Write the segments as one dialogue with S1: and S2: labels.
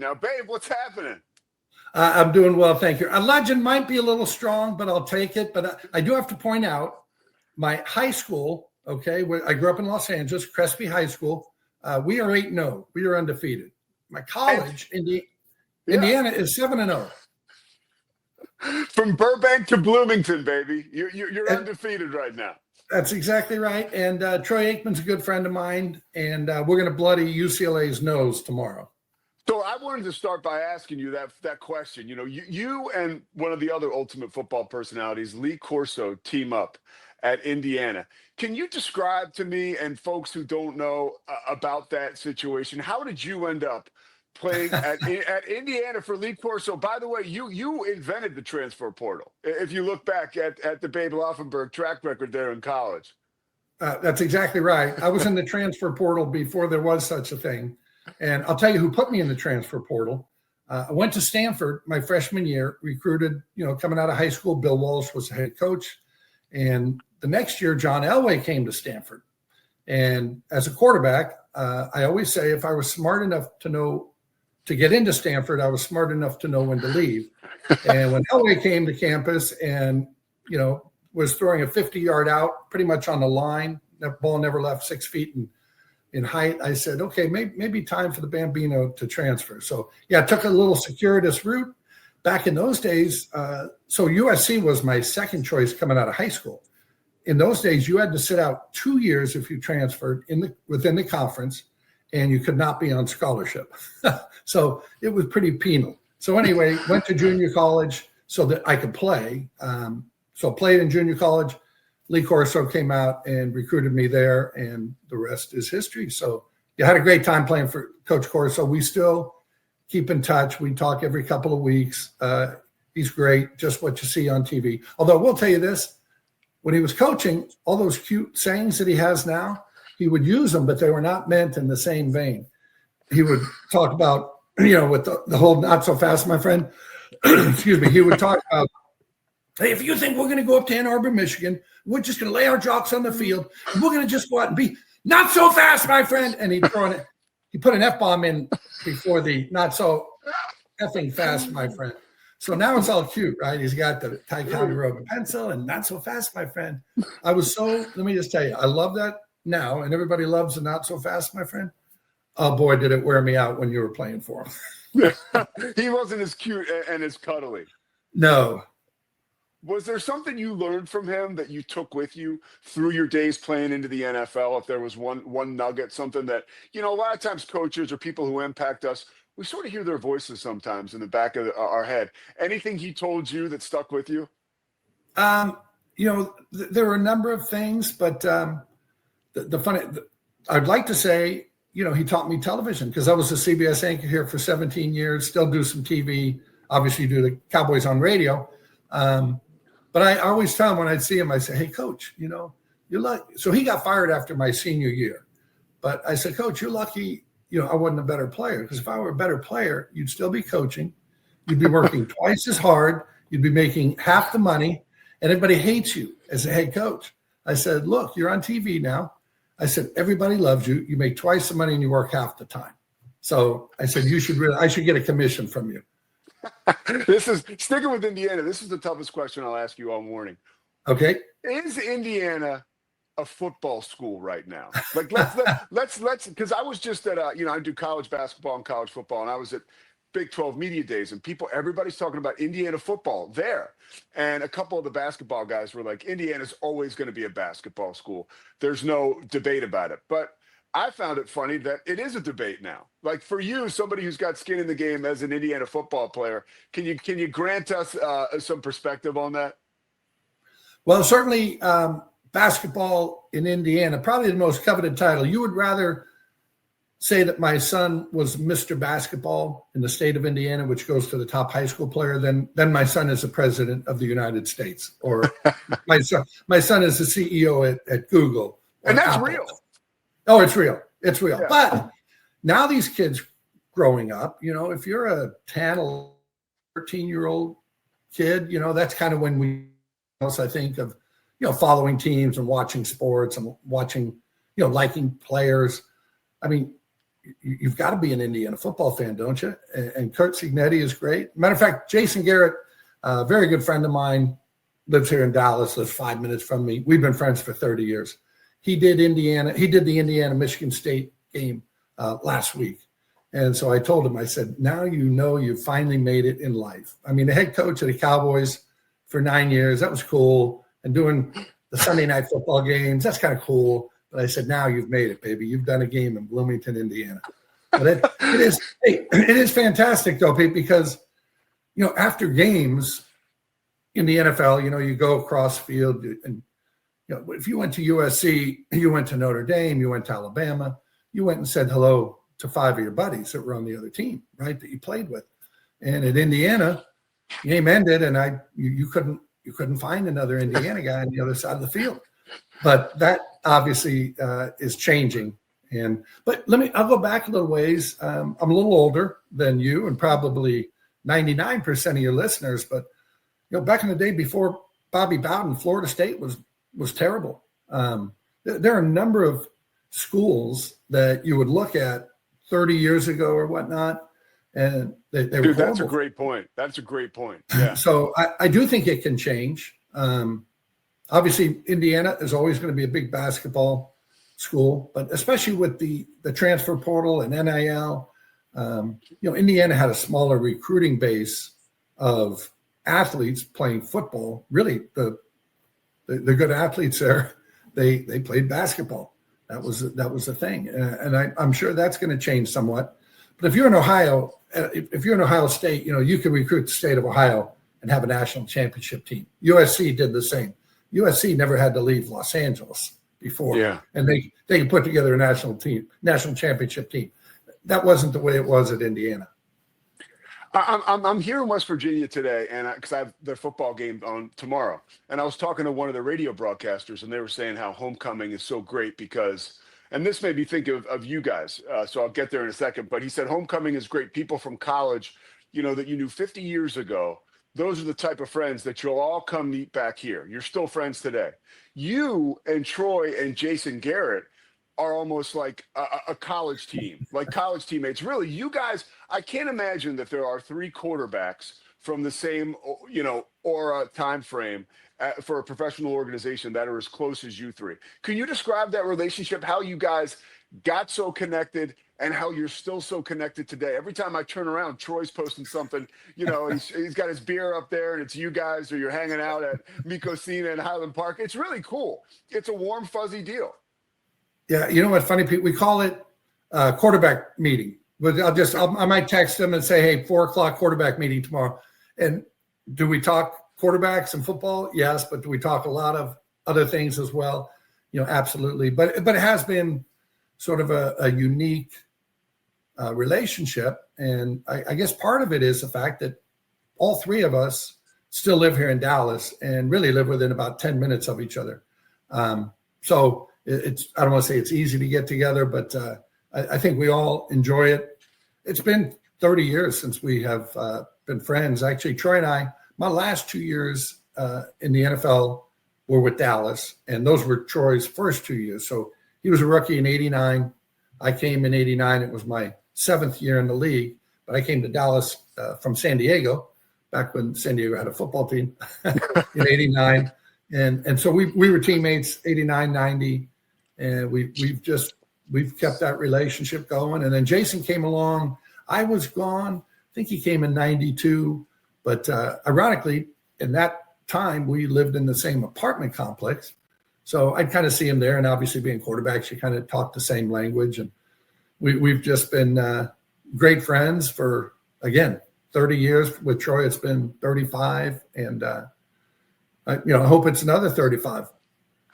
S1: Now, Babe, what's happening?
S2: I'm doing well, thank you. A legend might be a little strong, but I'll take it. But I do have to point out my high school, okay, I grew up in Los Angeles, Crespi High School. We are 8-0. We are undefeated. My college, Indiana, is 7-0.
S1: From Burbank to Bloomington, baby. You're undefeated right now.
S2: That's exactly right. And Troy Aikman's a good friend of mine, and we're going to bloody UCLA's nose tomorrow.
S1: So I wanted to start by asking you that question. You know, you and one of the other ultimate football personalities, Lee Corso, team up at Indiana. Can you describe to me and folks who don't know about that situation, how did you end up playing at Indiana for Lee Corso? By the way, you invented the transfer portal. If you look back at the Babe Laufenberg track record there in college.
S2: That's exactly right. I was in the transfer portal before there was such a thing. And I'll tell you who put me in the transfer portal. I went to Stanford my freshman year, recruited, coming out of high school. Bill Walsh was the head coach. And the next year, John Elway came to Stanford. And as a quarterback, I always say if I was smart enough to get into Stanford, I was smart enough to know when to leave. And when Elway came to campus and, was throwing a 50-yard out pretty much on the line, that ball never left 6 feet in height, I said, okay, maybe time for the Bambino to transfer. So, I took a little circuitous route. Back in those days, so USC was my second choice coming out of high school. In those days, you had to sit out 2 years if you transferred within the conference, and you could not be on scholarship. So it was pretty penal. So anyway, went to junior college so that I could play. So played in junior college. Lee Corso came out and recruited me there, and the rest is history. So you had a great time playing for Coach Corso. We still keep in touch. We talk every couple of weeks. He's great, just what you see on TV. Although we'll tell you this, when he was coaching, all those cute sayings that he has now, he would use them, but they were not meant in the same vein. He would talk about, with the whole not so fast, my friend. Excuse me. He would talk about, hey, if you think we're going to go up to Ann Arbor, Michigan, we're just going to lay our jocks on the field, and we're going to just go out and be not so fast, my friend. And he put an F-bomb in before the not so effing fast, my friend. So now it's all cute, right? He's got the Ticonderoga pencil and not so fast, my friend. Let me just tell you, I love that now, and everybody loves the not so fast, my friend. Oh, boy, did it wear me out when you were playing for him.
S1: He wasn't as cute and as cuddly.
S2: No.
S1: Was there something you learned from him that you took with you through your days playing into the NFL? If there was one nugget, something that, a lot of times coaches or people who impact us, we sort of hear their voices sometimes in the back of our head. Anything he told you that stuck with you?
S2: There were a number of things, but I'd like to say, he taught me television because I was a CBS anchor here for 17 years, still do some TV, obviously do the Cowboys on radio. But I always tell him when I'd see him, I say, hey, Coach, you're lucky. So he got fired after my senior year. But I said, Coach, you're lucky, I wasn't a better player. Because if I were a better player, you'd still be coaching. You'd be working twice as hard. You'd be making half the money. And everybody hates you as a head coach. I said, look, you're on TV now. I said, everybody loves you. You make twice the money and you work half the time. So I said, I should get a commission from you.
S1: This is sticking with Indiana. This is the toughest question I'll ask you all morning.
S2: Okay.
S1: Is Indiana a football school right now? Like let's because I was just at I do college basketball and college football, and I was at Big 12 Media Days, and everybody's talking about Indiana football there. And a couple of the basketball guys were like, Indiana's always going to be a basketball school. There's no debate about it. But I found it funny that it is a debate now. Like for you, somebody who's got skin in the game as an Indiana football player, can you grant us some perspective on that?
S2: Well, certainly basketball in Indiana, probably the most coveted title. You would rather say that my son was Mr. Basketball in the state of Indiana, which goes to the top high school player, than my son is the president of the United States, or my son is the CEO at Google.
S1: And that's
S2: Apple.
S1: real.
S2: Oh, it's real. It's real.
S1: Yeah.
S2: But now these kids growing up, if you're a 10 or 13-year-old kid, that's kind of when we also think of, following teams and watching sports and watching, liking players. I mean, you've got to be an Indiana football fan, don't you? And Kurt Signetti is great. Matter of fact, Jason Garrett, a very good friend of mine, lives here in Dallas, lives 5 minutes from me. We've been friends for 30 years. He did the Indiana-Michigan State game last week. And so I told him, I said, now you finally made it in life. I mean, the head coach of the Cowboys for 9 years, that was cool. And doing the Sunday night football games, that's kind of cool. But I said, now you've made it, baby. You've done a game in Bloomington, Indiana. But it is fantastic, though, Pete, because, after games in the NFL, you go across field and, if you went to USC, you went to Notre Dame, you went to Alabama, you went and said hello to 5 of your buddies that were on the other team, right, that you played with. And at Indiana, the game ended, and you couldn't find another Indiana guy on the other side of the field. But that obviously is changing. But I'll go back a little ways. I'm a little older than you and probably 99% of your listeners. But back in the day before Bobby Bowden, Florida State was terrible. There are a number of schools that you would look at 30 years ago or whatnot, and they were horrible.
S1: That's a great point. Yeah.
S2: So I do think it can change. Obviously, Indiana is always going to be a big basketball school, but especially with the transfer portal and NIL, Indiana had a smaller recruiting base of athletes playing football. Really, the good athletes there, they played basketball. That was the thing, and I'm sure that's going to change somewhat. But if you're in Ohio, State, you can recruit the state of Ohio and have a national championship team. USC did the same. USC never had to leave Los Angeles before, and they could put together a national championship team. That wasn't the way it was at Indiana.
S1: I'm here in West Virginia today, and because I have their football game on tomorrow, and I was talking to one of the radio broadcasters, and they were saying how homecoming is so great because, and this made me think of you guys. So I'll get there in a second. But he said homecoming is great. People from college, that you knew 50 years ago. Those are the type of friends that you'll all come meet back here. You're still friends today. You and Troy and Jason Garrett are almost like a college team, like college teammates. Really, you guys, I can't imagine that there are 3 quarterbacks from the same, aura time frame for a professional organization that are as close as you 3. Can you describe that relationship, how you guys got so connected and how you're still so connected today? Every time I turn around, Troy's posting something, he's got his beer up there and it's you guys, or you're hanging out at Mikosina in Highland Park. It's really cool. It's a warm, fuzzy deal.
S2: Yeah, you know what's funny, Pete? We call it quarterback meeting. But I might text them and say, hey, 4:00 quarterback meeting tomorrow. And do we talk quarterbacks and football? Yes, but do we talk a lot of other things as well? Absolutely. But it has been sort of a unique relationship. And I guess part of it is the fact that all 3 of us still live here in Dallas and really live within about 10 minutes of each other. So I don't want to say it's easy to get together, but I think we all enjoy it. It's been 30 years since we have been friends. Actually, Troy and I, my last 2 years in the NFL were with Dallas, and those were Troy's first 2 years. So he was a rookie in 89. I came in 89. It was my 7th year in the league, but I came to Dallas from San Diego, back when San Diego had a football team in 89. And so we were teammates 89, 90, and we've kept that relationship going. And then Jason came along. I was gone. I think he came in 92, but ironically, in that time, we lived in the same apartment complex. So I'd kind of see him there, and obviously being quarterbacks, you kind of talk the same language. And we've just been great friends for, again, 30 years. With Troy, it's been 35, and I hope it's another 35.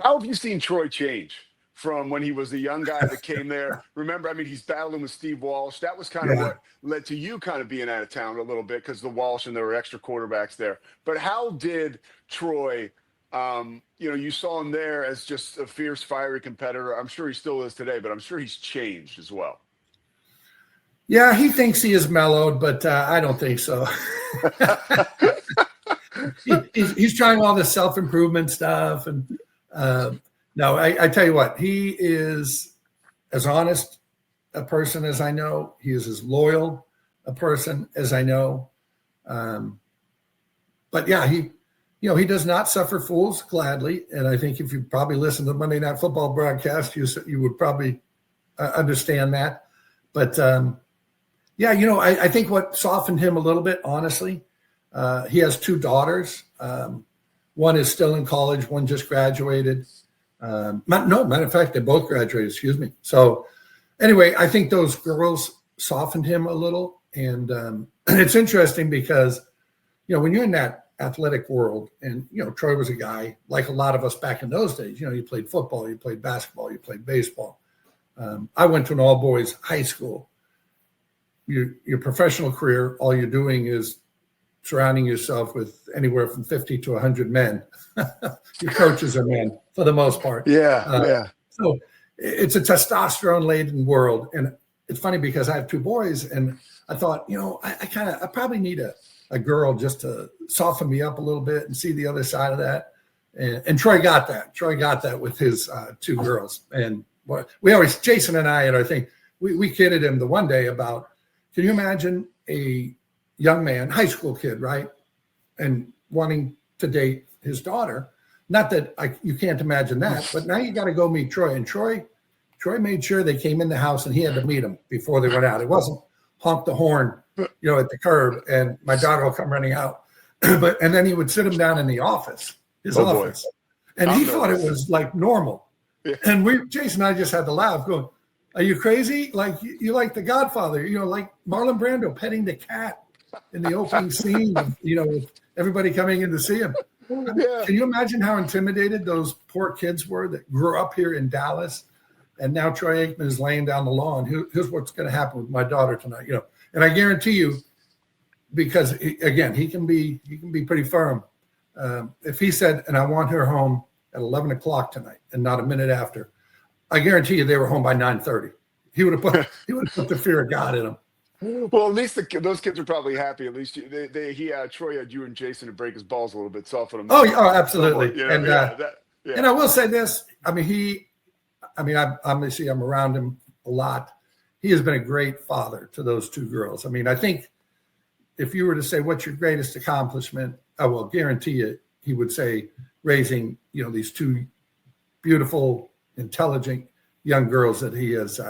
S1: How have you seen Troy change from when he was the young guy that came there? Remember, he's battling with Steve Walsh. That was kind of what led to you kind of being out of town a little bit because the Walsh and there were extra quarterbacks there. But how did Troy, you saw him there as just a fierce, fiery competitor. I'm sure he still is today, but I'm sure he's changed as well.
S2: Yeah, he thinks he is mellowed, but I don't think so. He's trying all this self-improvement stuff. And no, I tell you what, he is as honest a person as I know. He is as loyal a person as I know. But yeah, he does not suffer fools gladly. And I think if you probably listen to the Monday Night Football broadcast, you would probably understand that. But I think what softened him a little bit, honestly, he has two daughters. One is still in college. One just graduated. Matter of fact, they both graduated. Excuse me. So anyway, I think those girls softened him a little. And it's interesting because, when you're in that athletic world, and, Troy was a guy like a lot of us back in those days, you played football, you played basketball, you played baseball. I went to an all boys high school. Your professional career, all you're doing is surrounding yourself with anywhere from 50 to 100 men. Your coaches are men for the most part.
S1: Yeah.
S2: So it's a testosterone-laden world. And it's funny because I have two boys, and I thought, I probably need a girl just to soften me up a little bit and see the other side of that. And Troy got that. Troy got that with his two girls. And we always, Jason and I, at our thing, we kidded him the one day about, can you imagine a young man, high school kid, right, and wanting to date his daughter? Not that you can't imagine that, but now you got to go meet Troy. And Troy made sure they came in the house, and he had to meet them before they went out. It wasn't honk the horn, at the curb, and my daughter will come running out. And then he would sit him down in the office, his office, boy. And he thought it was like normal. Yeah. And Jason and I just had to laugh, going, "Are you crazy? Like you like The Godfather? Like Marlon Brando petting the cat in the opening scene, with everybody coming in to see him." Yeah. Can you imagine how intimidated those poor kids were that grew up here in Dallas, and now Troy Aikman is laying down the law, and here's what's going to happen with my daughter tonight, And I guarantee you, because again, he can be pretty firm. If he said, "And I want her home at 11 o'clock tonight," and not a minute after, I guarantee you they were home by 9:30. He would have put the fear of God in them.
S1: Well, at least those kids are probably happy. At least Troy had you and Jason to break his balls a little bit, soften him.
S2: Oh, absolutely. And I will say this. I'm around him a lot. He has been a great father to those two girls. I think if you were to say, what's your greatest accomplishment, I will guarantee you he would say raising, these two beautiful, intelligent young girls that he has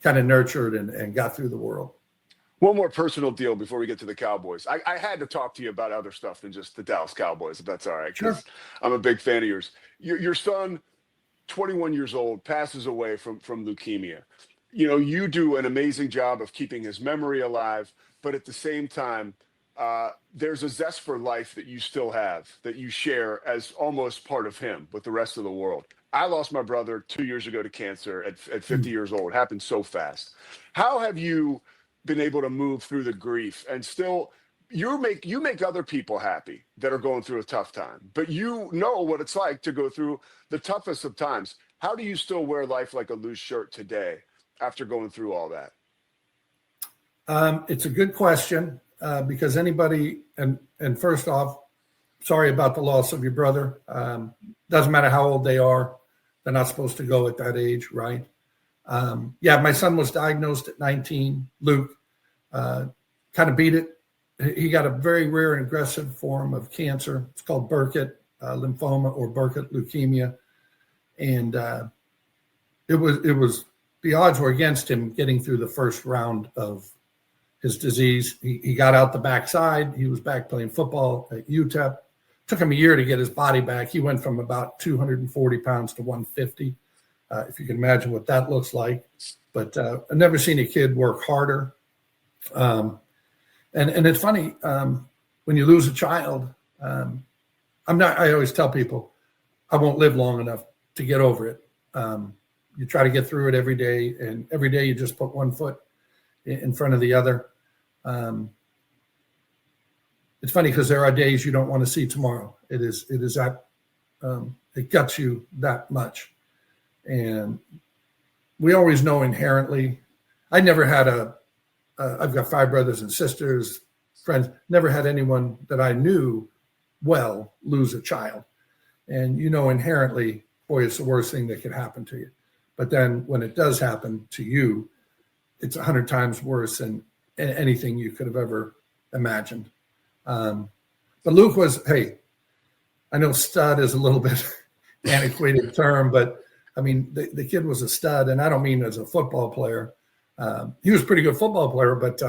S2: kind of nurtured and got through the world.
S1: One more personal deal before we get to the Cowboys. I had to talk to you about other stuff than just the Dallas Cowboys, if that's all right.
S2: Sure.
S1: I'm a big fan of yours. Your son, 21 years old, passes away from leukemia. You do an amazing job of keeping his memory alive, but at the same time, there's a zest for life that you still have, that you share as almost part of him with the rest of the world. I lost my brother 2 years ago to cancer at 50 years old. It happened so fast. How have you been able to move through the grief and still you make other people happy that are going through a tough time, but you know what it's like to go through the toughest of times? How do you still wear life like a loose shirt today after going through all that?
S2: It's a good question because anybody, and first off, sorry about the loss of your brother. Doesn't matter how old they are. They're not supposed to go at that age, right? My son was diagnosed at 19. Luke kind of beat it. He got a very rare and aggressive form of cancer. It's called Burkitt lymphoma or Burkitt leukemia. And it was the odds were against him getting through the first round of his disease. He got out the backside. He was back playing football at UTEP. Took him a year to get his body back. He went from about 240 pounds to 150. If you can imagine what that looks like. But I've never seen a kid work harder. And it's funny, when you lose a child, I always tell people, I won't live long enough to get over it. You try to get through it every day, and every day you just put one foot in front of the other. It's funny because there are days you don't want to see tomorrow. It is that it guts you that much. And we always know inherently. I never had I've got 5 brothers and sisters, friends, never had anyone that I knew well lose a child. And inherently, boy, it's the worst thing that could happen to you. But then when it does happen to you, it's 100 times worse than anything you could have ever imagined. But Luke was, hey, I know stud is a little bit antiquated term, but I mean, the kid was a stud, and I don't mean as a football player. He was a pretty good football player, but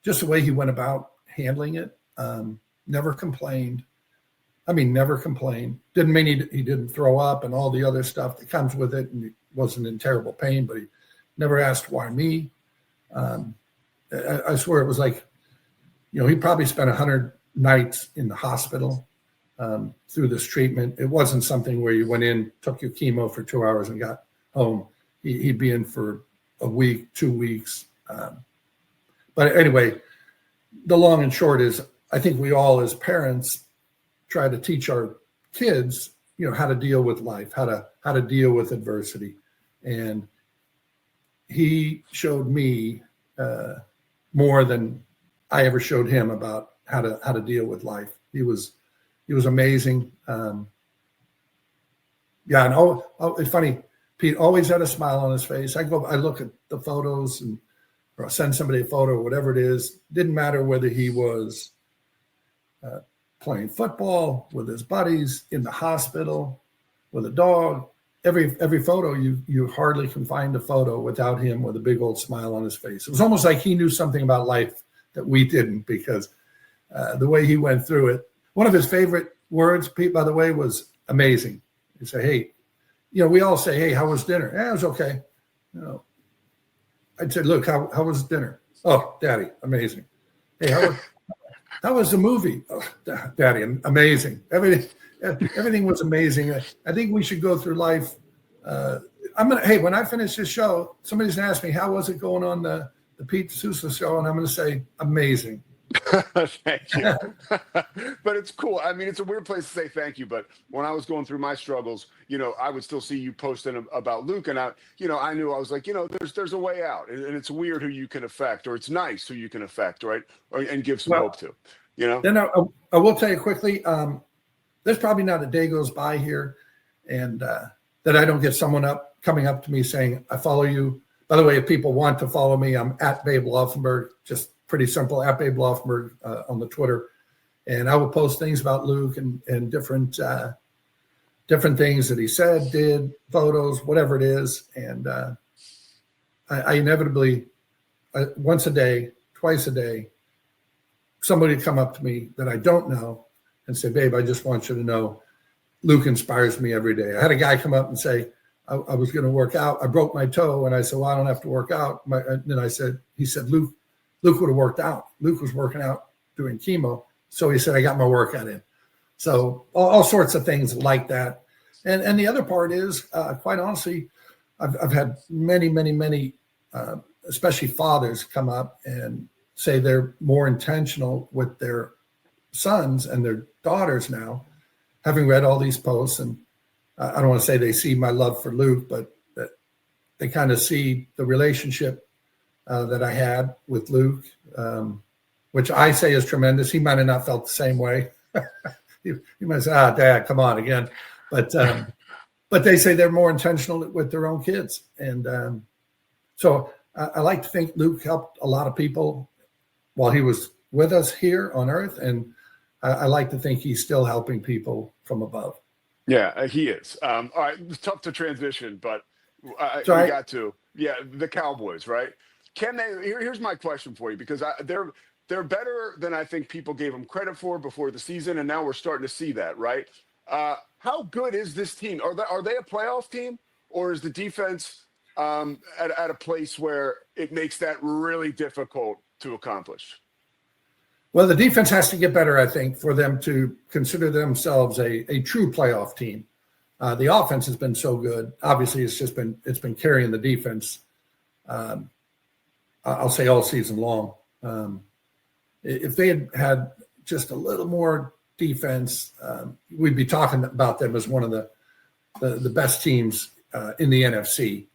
S2: just the way he went about handling it, never complained. I mean, never complained. Didn't mean he didn't throw up and all the other stuff that comes with it, and he wasn't in terrible pain, but he never asked why me. I swear it was like, he probably spent 100 nights in the hospital through this treatment. It wasn't something where you went in, took your chemo for 2 hours and got home. He'd be in for a week, 2 weeks. But anyway, the long and short is, I think we all as parents try to teach our kids, how to deal with life, how to deal with adversity. And he showed me more than I ever showed him about how to deal with life. He was amazing. And it's funny. Pete always had a smile on his face. I look at the photos or I'll send somebody a photo or whatever it is. Didn't matter whether he was playing football with his buddies, in the hospital with a dog. Every photo, you hardly can find a photo without him with a big old smile on his face. It was almost like he knew something about life that we didn't, because the way he went through it. One of his favorite words, Pete, by the way, was amazing. He said, hey, we all say, hey, how was dinner? Yeah, it was okay. I'd say, look, how was dinner? Oh, Daddy, amazing. Hey, how was the movie? Oh, Daddy, amazing. Everything was amazing. I think we should go through life. When I finish this show, somebody's gonna ask me, how was it going on the Pete Sousa show? And I'm gonna say, amazing.
S1: Thank you. But it's cool. I mean, it's a weird place to say thank you, but when I was going through my struggles, I would still see you posting about Luke, and I knew I was like, there's a way out, and it's weird who you can affect, or it's nice who you can affect, right? And give some hope to,
S2: Then I will tell you quickly, there's probably not a day goes by here and that I don't get someone coming up to me saying, I follow you. By the way, if people want to follow me, I'm at Babe Laufenberg, just pretty simple, at Babe Laufenberg on the Twitter. And I will post things about Luke and different things that he said, did, photos, whatever it is. And I inevitably, once a day, twice a day, somebody would come up to me that I don't know and say, Babe, I just want you to know Luke inspires me every day. I had a guy come up and say, I was going to work out. I broke my toe. And I said, well, I don't have to work out. He said, Luke would have worked out. Luke was working out doing chemo. So he said, I got my workout in. So all sorts of things like that. And the other part is, quite honestly, I've had many, especially fathers come up and say they're more intentional with their sons and their daughters now, having read all these posts. And I don't want to say they see my love for Luke, but that they kind of see the relationship that I had with Luke, which I say is tremendous. He might have not felt the same way. he might say, Dad, come on again. But they say they're more intentional with their own kids. And so I like to think Luke helped a lot of people while he was with us here on Earth. And I like to think he's still helping people from above.
S1: Yeah, he is. All right, it's tough to transition, but we got to. Yeah, the Cowboys, right? Can they? Here's my question for you, because they're better than I think people gave them credit for before the season, and now we're starting to see that, right? How good is this team? Are they a playoff team, or is the defense at a place where it makes that really difficult to accomplish?
S2: Well, the defense has to get better, I think, for them to consider themselves a true playoff team. The offense has been so good. Obviously, it's been carrying the defense. I'll say all season long. If they had just a little more defense, we'd be talking about them as one of the best teams in the NFC.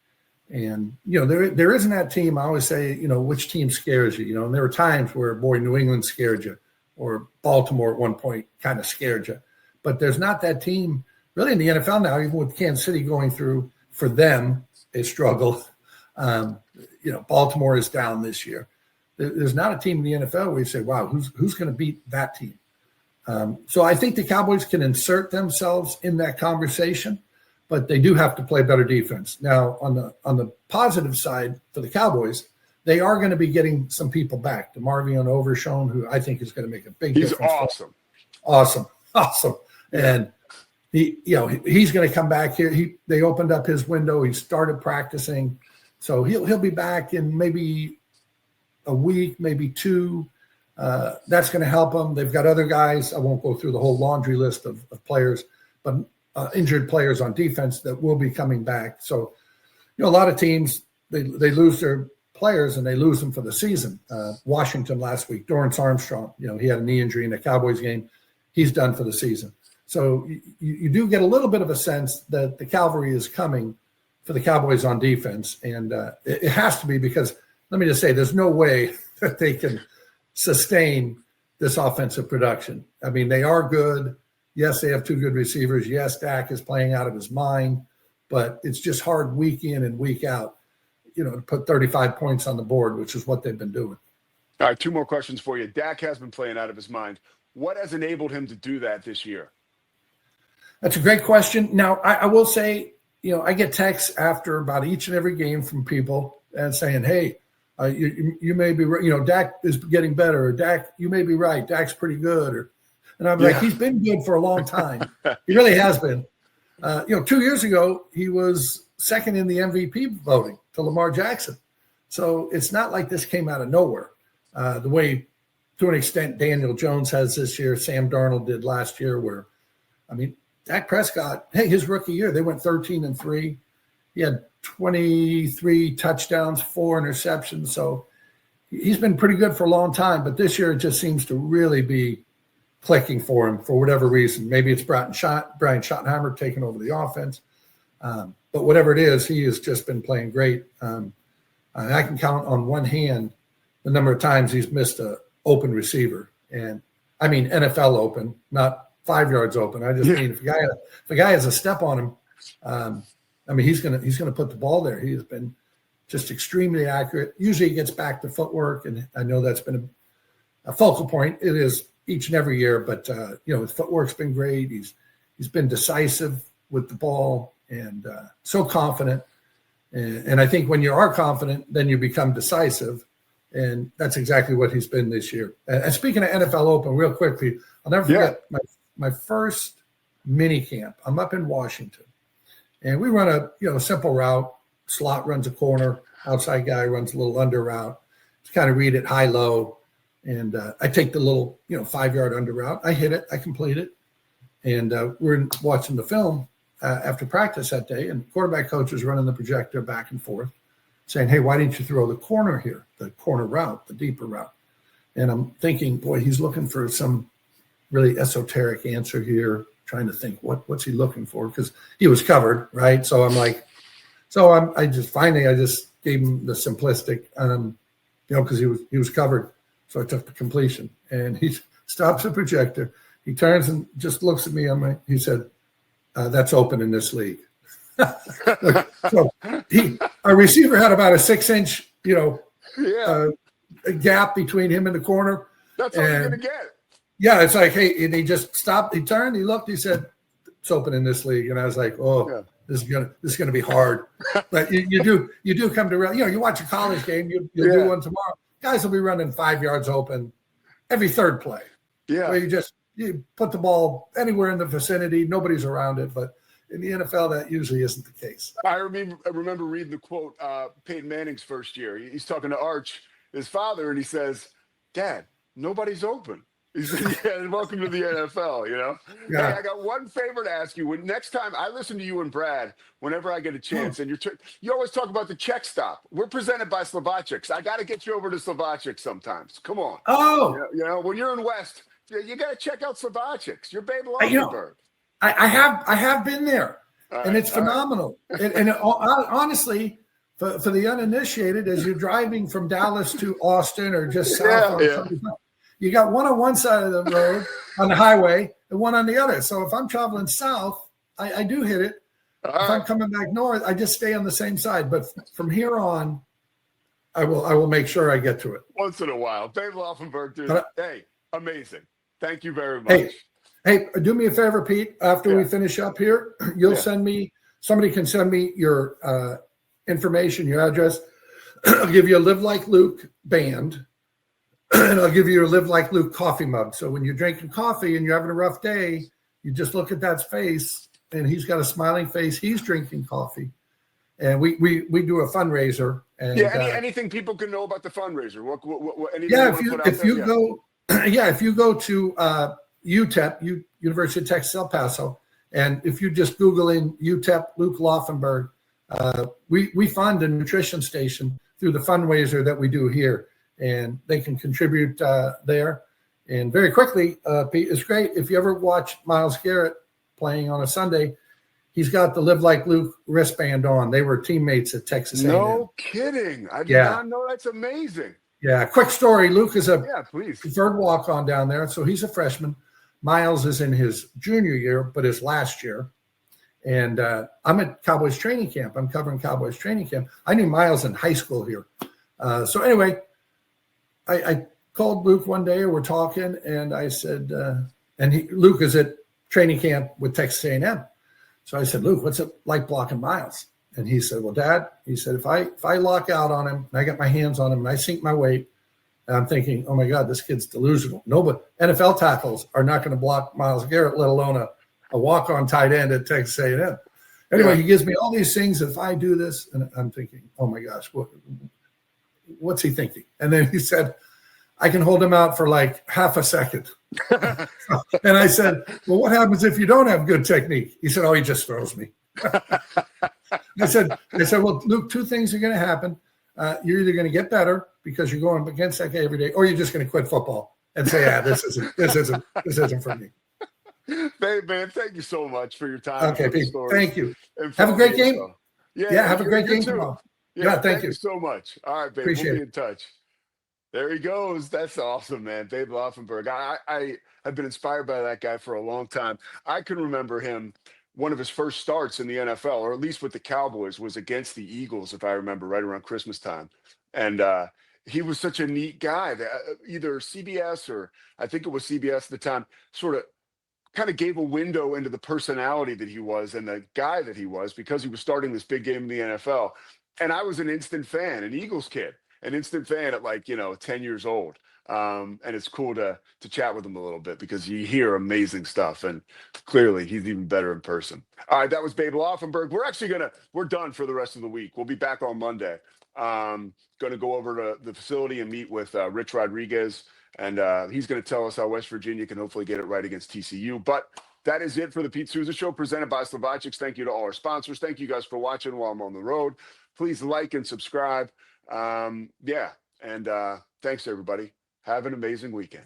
S2: And, there isn't that team. I always say, which team scares you, and there were times where, boy, New England scared you, or Baltimore at one point kind of scared you. But there's not that team really in the NFL now, even with Kansas City going through, for them, a struggle. Baltimore is down this year. There's not a team in the NFL where you say, wow, who's going to beat that team? So I think the Cowboys can insert themselves in that conversation, but they do have to play better defense. Now, on the positive side for the Cowboys, they are going to be getting some people back. DeMarvion Overshown, who I think is going to make a big difference.
S1: He's
S2: awesome. And he's going to come back here. They opened up his window. He started practicing, so he'll be back in maybe a week, maybe two. That's going to help them. They've got other guys. I won't go through the whole laundry list of players, but injured players on defense that will be coming back. So, a lot of teams, they lose their players and they lose them for the season. Washington last week, Dorrance Armstrong, he had a knee injury in the Cowboys game. He's done for the season. So you do get a little bit of a sense that the cavalry is coming for the Cowboys on defense. And it has to be, because let me just say, there's no way that they can sustain this offensive production. I mean, they are good. Yes, they have two good receivers. Yes, Dak is playing out of his mind, but it's just hard week in and week out, to put 35 points on the board, which is what they've been doing.
S1: All right, two more questions for you. Dak has been playing out of his mind. What has enabled him to do that this year?
S2: That's a great question. Now, I will say, I get texts after about each and every game from people and saying, hey, you may be right. Dak is getting better, or Dak, you may be right. Dak's pretty good. And I'm like, he's been good for a long time. He really has been. 2 years ago, he was second in the MVP voting to Lamar Jackson. So it's not like this came out of nowhere. The way, to an extent, Daniel Jones has this year, Sam Darnold did last year, where, Dak Prescott, his rookie year, they went 13-3. He had 23 touchdowns, 4 interceptions. So he's been pretty good for a long time, but this year it just seems to really be clicking for him for whatever reason. Maybe it's Brian Schottenheimer taking over the offense. But whatever it is, he has just been playing great. I can count on one hand the number of times he's missed an open receiver. And I mean NFL open, not 5 yards open. I just mean if a guy has a step on him, he's gonna put the ball there. He has been just extremely accurate. Usually he gets back to footwork, and I know that's been a focal point. It is each and every year, but his footwork's been great. He's been decisive with the ball and so confident. And I think when you are confident, then you become decisive. And that's exactly what he's been this year. And speaking of NFL Open, real quickly, I'll never forget my first mini camp. I'm up in Washington, and we run a simple route. Slot runs a corner. Outside guy runs a little under route. Just kind of read it high-low. And I take the little 5-yard under route. I hit it. I complete it. And we're watching the film after practice that day, and the quarterback coach was running the projector back and forth, saying, hey, why didn't you throw the corner here, the corner route, the deeper route? And I'm thinking, boy, he's looking for some really esoteric answer here, trying to think what's he looking for, because he was covered, right? So I'm like, I just gave him the simplistic, because he was covered. So I took the completion, and he stops the projector. He turns and just looks at me. He said, that's open in this league. So our receiver had about a 6-inch, gap between him and the corner.
S1: That's all you're gonna get.
S2: Yeah, it's like, hey, and he just stopped. He turned, he looked, he said, it's open in this league. And I was like, this is gonna be hard. But you do come to realize, you watch a college game, you'll do one tomorrow. Guys will be running 5 yards open every third play. Yeah. Where you put the ball anywhere in the vicinity, nobody's around it. But in the NFL, that usually isn't the case. I
S1: remember reading the quote, Peyton Manning's first year. He's talking to Arch, his father, and he says, Dad, nobody's open. He said, welcome to the NFL, Yeah. Hey, I got one favor to ask you. Next time, I listen to you and Brad whenever I get a chance, and you always talk about the Czech stop. We're presented by Slovakics. I got to get you over to Slovakics sometimes. Come on.
S2: Oh.
S1: When you're in West, you got to check out Slovakics. You're Babe Laufenberg.
S2: I have been there, and it's phenomenal. And honestly, for the uninitiated, as you're driving from Dallas to Austin or just south, you got one on one side of the road on the highway and one on the other. So if I'm traveling south, I do hit it. If I'm coming back north, I just stay on the same side. But from here on, I will make sure I get to it.
S1: Once in a while. Babe Laufenberg, dude.
S2: But,
S1: Hey, amazing. Thank you very much.
S2: Hey, do me a favor, Pete. After we finish up here, you'll send me, somebody can send me your information, your address. I'll give you a Live Like Luke band, and I'll give you a Live Like Luke coffee mug. So when you're drinking coffee and you're having a rough day, you just look at that face, and he's got a smiling face. He's drinking coffee. And we do a fundraiser. And
S1: anything people can know about the fundraiser. What
S2: if you go to UTEP, University of Texas El Paso, and if you just Google in UTEP Luke Laufenberg, we fund a nutrition station through the fundraiser that we do here, and they can contribute there. And very quickly, Pete, it's great if you ever watch Myles Garrett playing on a Sunday. He's got the Live Like Luke wristband on. They were teammates at Texas A&M.
S1: No kidding. I did not know. That's amazing.
S2: Yeah. Quick story. Luke is a
S1: please.
S2: preferred walk-on down there. So he's a freshman. Myles is in his junior year, but his last year. And I'm at Cowboys training camp. I'm covering Cowboys training camp. I knew Myles in high school here. So anyway, I called Luke one day. We're talking, and I said, Luke is at training camp with Texas A&M. So I said, Luke, what's it like blocking Myles? And he said, well, Dad, he said, if I lock out on him and I get my hands on him and I sink my weight, and I'm thinking, oh my God, this kid's delusional. No, but NFL tackles are not going to block Myles Garrett, let alone a walk-on tight end at Texas A&M. Anyway, he gives me all these things. If I do this, and I'm thinking, oh my gosh, what's he thinking? And then he said, I can hold him out for like half a second. And I said, well, what happens if you don't have good technique? He said, oh, he just throws me. I said, well, Luke, two things are going to happen. You're either going to get better because you're going against that guy every day, or you're just going to quit football and say, this isn't for me.
S1: Babe, man, thank you so much for your time.
S2: Okay, Pete, thank you. Have a great game. Have a great game tomorrow.
S1: Yeah,
S2: thank you
S1: so much. All right, babe,
S2: Appreciate
S1: we'll be in touch. There he goes. That's awesome, man. Babe Laufenberg. I have been inspired by that guy for a long time. I can remember him. One of his first starts in the NFL, or at least with the Cowboys, was against the Eagles, if I remember, right around Christmas time. And he was such a neat guy that either CBS or I think it was CBS at the time sort of kind of gave a window into the personality that he was and the guy that he was because he was starting this big game in the NFL. And I was an instant fan, an Eagles kid, an instant fan at 10 years old. And it's cool to chat with him a little bit because you hear amazing stuff, and clearly he's even better in person. All right, that was Babe Laufenberg. We're done for the rest of the week. We'll be back on Monday. Going to go over to the facility and meet with Rich Rodriguez, and he's going to tell us how West Virginia can hopefully get it right against TCU. But that is it for the Pete Souza Show, presented by Slovacics. Thank you to all our sponsors. Thank you guys for watching while I'm on the road. Please like and subscribe. And thanks, everybody. Have an amazing weekend.